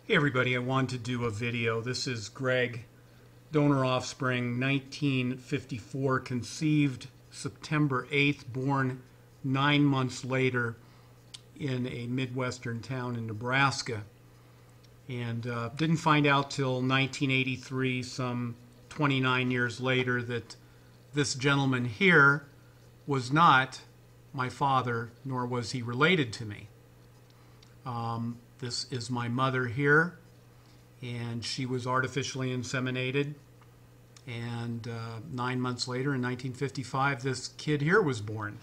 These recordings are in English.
Hey everybody, I wanted to do a video. This is Greg, donor offspring, 1954, conceived September 8th, born 9 months later in a Midwestern town in Nebraska. And didn't find out till 1983, some 29 years later, that this gentleman here was not my father, nor was he related to me. This is my mother here, and she was artificially inseminated. And 9 months later, in 1955, this kid here was born.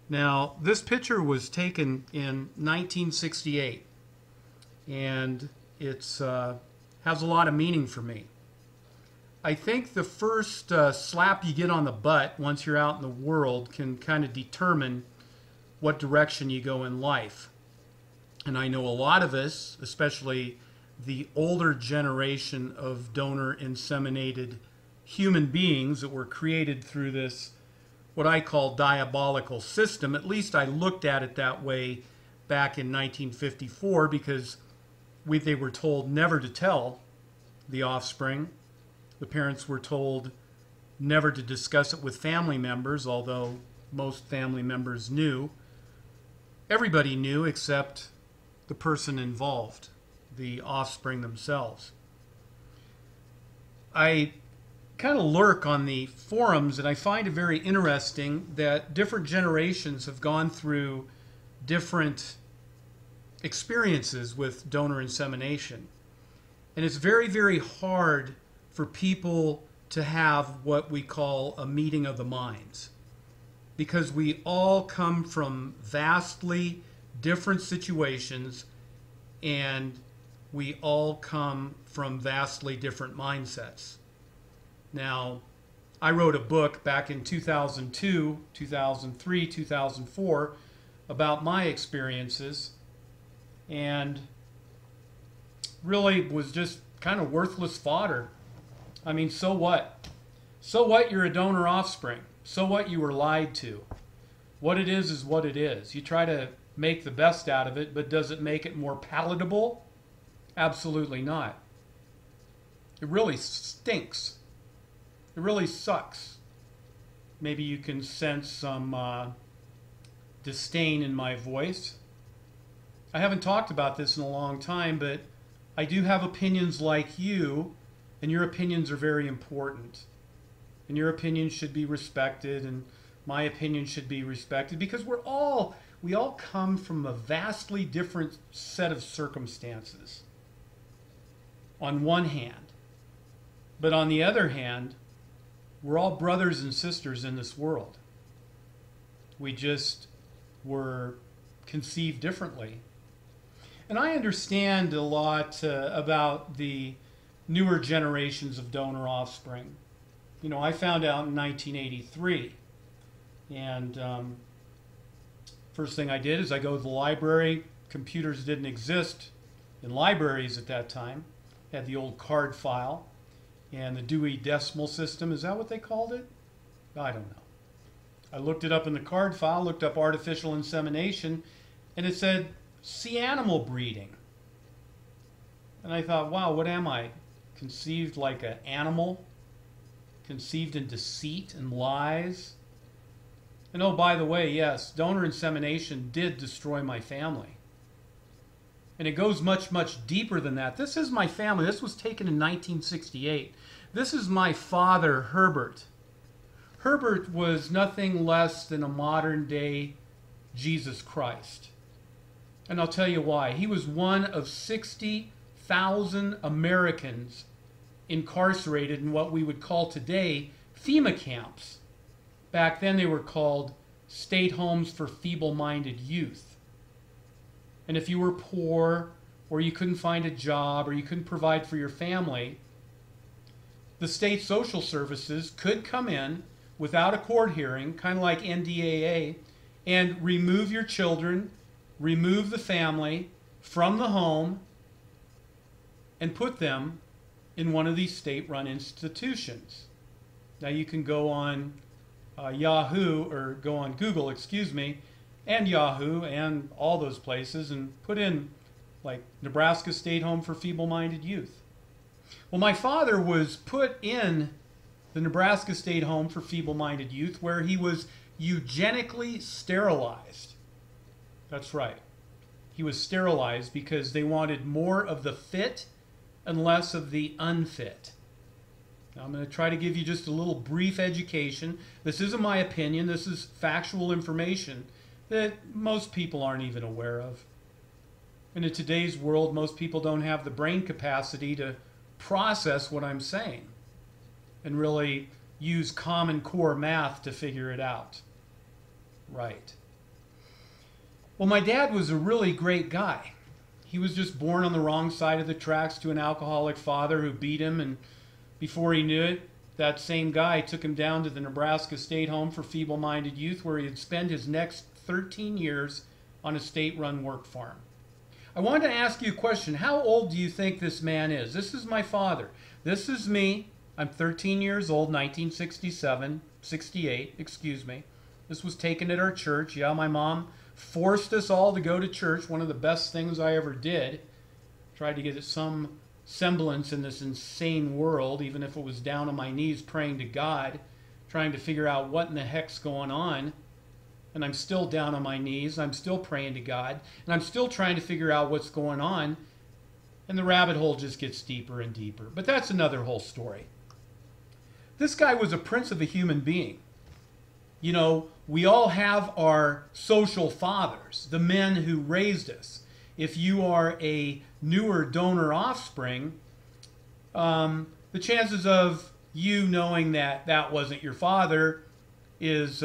Now, this picture was taken in 1968, and it's has a lot of meaning for me. I think the first slap you get on the butt once you're out in the world can kind of determine what direction you go in life. And I know a lot of us, especially the older generation of donor-inseminated human beings that were created through this, what I call diabolical system. At least I looked at it that way back in 1954, because they were told never to tell the offspring. The parents were told never to discuss it with family members, although most family members knew. Everybody knew except the person involved, the offspring themselves. I kind of lurk on the forums, and I find it very interesting that different generations have gone through different experiences with donor insemination. And it's very, very hard for people to have what we call a meeting of the minds, because we all come from vastly different situations, and we all come from vastly different mindsets. Now, I wrote a book back in 2002, 2003, 2004 about my experiences, and really was just kind of worthless fodder. I mean, so what? So what you're a donor offspring? So what you were lied to? What it is what it is. You try to make the best out of it, but does it make it more palatable? Absolutely not. It really stinks. It really sucks. Maybe you can sense some disdain in my voice. I haven't talked about this in a long time, but I do have opinions like you, and your opinions are very important. And your opinion should be respected, and my opinion should be respected, because we all come from a vastly different set of circumstances on one hand. But on the other hand, we're all brothers and sisters in this world. We just were conceived differently. And I understand a lot about the newer generations of donor offspring. You know, I found out in 1983, and first thing I did is I go to the library. Computers didn't exist in libraries at that time. Had the old card file and the Dewey Decimal System. Is that what they called it? I don't know. I looked it up in the card file, looked up artificial insemination, and it said, see animal breeding. And I thought, wow, what am I? Conceived like an animal? Conceived in deceit and lies? And oh, by the way, yes, donor insemination did destroy my family. And it goes much, much deeper than that. This is my family. This was taken in 1968. This is my father, Herbert. Herbert was nothing less than a modern-day Jesus Christ. And I'll tell you why. He was one of 60,000 Americans incarcerated in what we would call today FEMA camps. Back then they were called state homes for feeble-minded youth. And if you were poor, or you couldn't find a job, or you couldn't provide for your family, the state social services could come in without a court hearing, kind of like NDAA, and remove your children, remove the family from the home, and put them in one of these state-run institutions. Now you can go on Yahoo, or go on Google, excuse me, and Yahoo and all those places, and put in like Nebraska State Home for Feeble-Minded Youth. Well, my father was put in the Nebraska State Home for Feeble-Minded Youth, where he was eugenically sterilized. That's right. He was sterilized because they wanted more of the fit and less of the unfit. Now, I'm going to try to give you just a little brief education. This isn't my opinion. This is factual information that most people aren't even aware of. And in today's world, most people don't have the brain capacity to process what I'm saying and really use Common Core math to figure it out. Right. Well, my dad was a really great guy. He was just born on the wrong side of the tracks to an alcoholic father who beat him, and before he knew it, that same guy took him down to the Nebraska State Home for Feeble-Minded Youth, where he'd spend his next 13 years on a state-run work farm. I wanted to ask you a question. How old do you think this man is? This is my father. This is me. I'm 13 years old, 68, excuse me. This was taken at our church. Yeah, my mom forced us all to go to church. One of the best things I ever did. Tried to get some semblance in this insane world, even if it was down on my knees praying to God, trying to figure out what in the heck's going on. And I'm still down on my knees. I'm still praying to God. And I'm still trying to figure out what's going on. And the rabbit hole just gets deeper and deeper. But that's another whole story. This guy was a prince of a human being. You know, we all have our social fathers, the men who raised us. If you are a newer donor offspring, the chances of you knowing that that wasn't your father is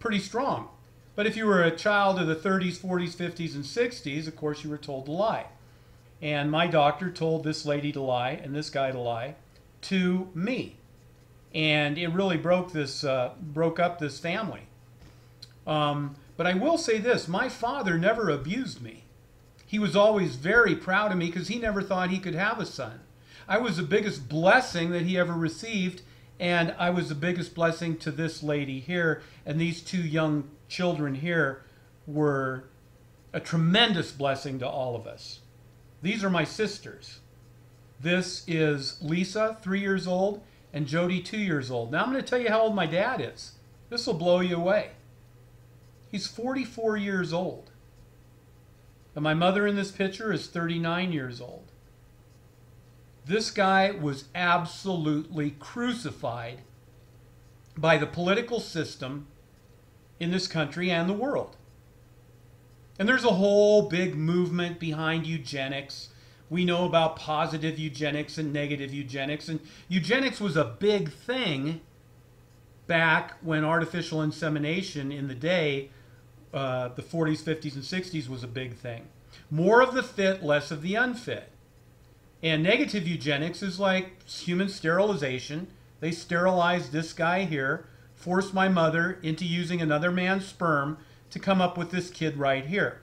pretty strong. But if you were a child of the 30s, 40s, 50s, and 60s, of course you were told to lie. And my doctor told this lady to lie and this guy to lie to me. And it really broke up this family. But I will say this, my father never abused me. He was always very proud of me because he never thought he could have a son. I was the biggest blessing that he ever received, and I was the biggest blessing to this lady here, and these two young children here were a tremendous blessing to all of us. These are my sisters. This is Lisa, 3 years old, and Jody, 2 years old. Now I'm going to tell you how old my dad is. This will blow you away. He's 44 years old. And my mother in this picture is 39 years old. This guy was absolutely crucified by the political system in this country and the world. And there's a whole big movement behind eugenics. We know about positive eugenics and negative eugenics. And eugenics was a big thing back when artificial insemination in the day, the 40s, 50s, and 60s was a big thing. More of the fit, less of the unfit. And negative eugenics is like human sterilization. They sterilized this guy here, forced my mother into using another man's sperm to come up with this kid right here.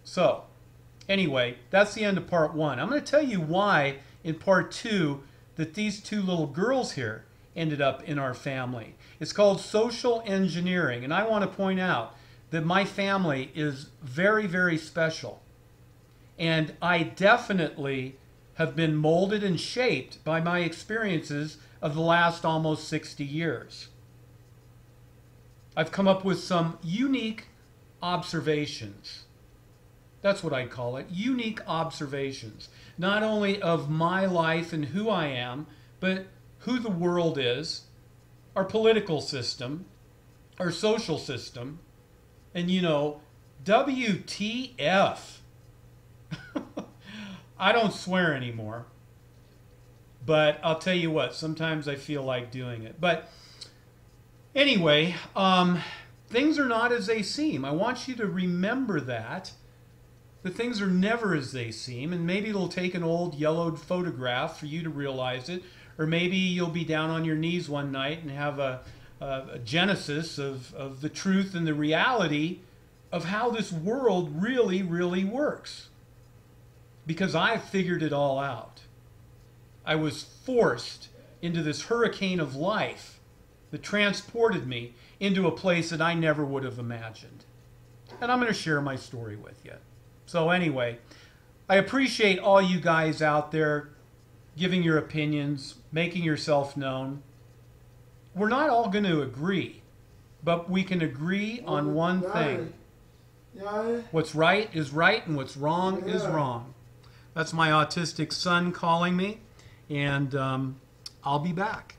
So, anyway, that's the end of part one. I'm going to tell you why in part two that these two little girls here ended up in our family. It's called social engineering, and I want to point out that my family is very, very special. And I definitely have been molded and shaped by my experiences of the last almost 60 years. I've come up with some unique observations. That's what I'd call it, unique observations. Not only of my life and who I am, but who the world is, our political system, our social system, and you know, WTF. I don't swear anymore. But I'll tell you what, sometimes I feel like doing it. But anyway, things are not as they seem. I want you to remember that. The things are never as they seem, and maybe it'll take an old yellowed photograph for you to realize it, or maybe you'll be down on your knees one night and have a genesis of the truth and the reality of how this world really, really works. Because I've figured it all out. I was forced into this hurricane of life that transported me into a place that I never would have imagined. and I'm going to share my story with you. So anyway, I appreciate all you guys out there giving your opinions, making yourself known. We're not all going to agree, but we can agree on one thing. What's right is right, and what's wrong is wrong. That's my autistic son calling me, and I'll be back.